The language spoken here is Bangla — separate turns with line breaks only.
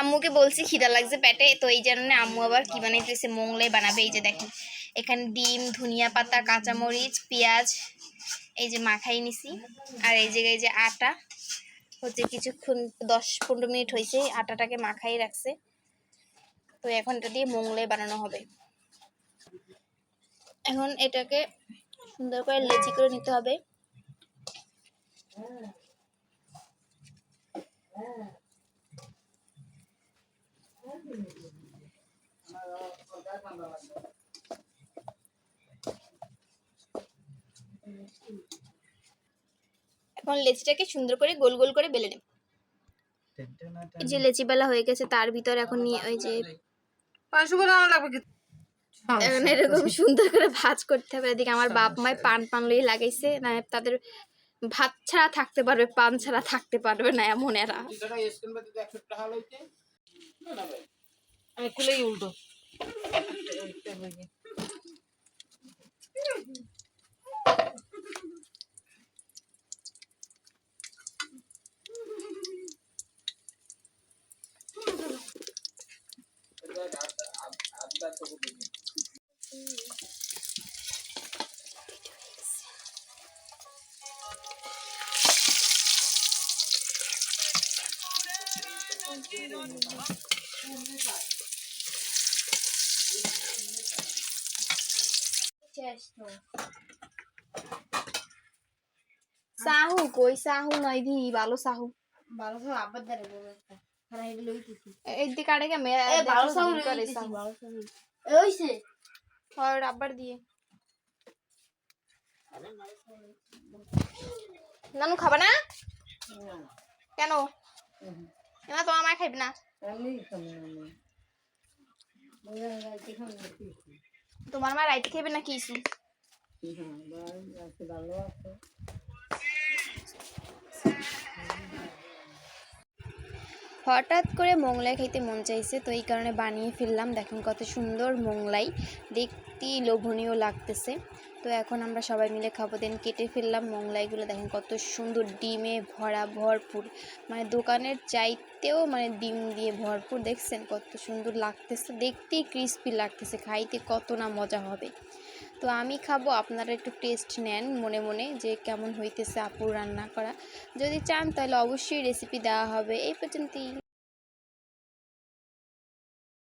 আম্মুকে বলছি খিদা লাগছে পেটে, তো এই জন্য আম্মু আবার কি বানাইতেছে, মোংলাই বানাবে। এই যে দেখেন এখানে ডিম, ধনিয়া পাতা, কাঁচামরিচ, পেঁয়াজ এই যে মাখাই নিছি। আর এই জায়গায় যে আটা হচ্ছে কিছুক্ষণ 10-15 মিনিট হয়েছে আটাটাকে মাখাই রাখছে। তো এখন এটা দিয়ে মোংলাই বানানো হবে। এখন এটাকে সুন্দর করে লেচি করে নিতে হবে। এখন লেচিটাকে সুন্দর করে গোল গোল করে বেলে নেব। এই যে লেচি বেলা হয়ে গেছে, তার ভিতর এখন নিয়ে ওই যে এখন এরকম সুন্দর করে ভাজ করতে হবে। এদিকে আমার বাপ মায় পান লই লাগাইছে, না তাদের ভাত ছাড়া থাকতে পারবে, পান ছাড়া থাকতে পারবে না এমন এরা।
উল্টো
সাহু কই, সাহু নাই দি ভালো সাহু
ভালো সাহু আবার ধরে বলে একটা খানা হেডে লইতেছি
এদিকে কাটে কে মে
এ ভালো সাহু
করে
লইতেছি
সাহু
ভালো সাহু ওইছে
আর রাবার দিয়ে নানু খাবা না কেন? না তোমার মা খাইবে না?
আমি খাবো না
তোমার মা রাইতে খাইবে না কিছু?
ভালো আছে।
হঠাৎ করে মোংলাই খাইতে মন চাইছে, তো এই কারণে বানিয়ে ফেললাম। দেখেন কত সুন্দর মোংলাই, দেখতেই লোভনীয় লাগতেছে। তো এখন আমরা সবাই মিলে খাবো। দেন কেটে ফেললাম মোংলাইগুলো। দেখেন কত সুন্দর ডিমে ভরা ভরপুর, মানে দোকানের চাইতেও মানে ডিম দিয়ে ভরপুর। দেখছেন কত সুন্দর লাগতেছে, দেখতেই ক্রিস্পি লাগতেছে, খাইতে কত না মজা হবে। তো আমি খাবো, আপনারা একটু টেস্ট নেন মনে মনে যে কেমন হইতেছে আপুর রান্না করা। যদি চান তাহলে অবশ্যই রেসিপি দেওয়া হবে। এই পর্যন্তই।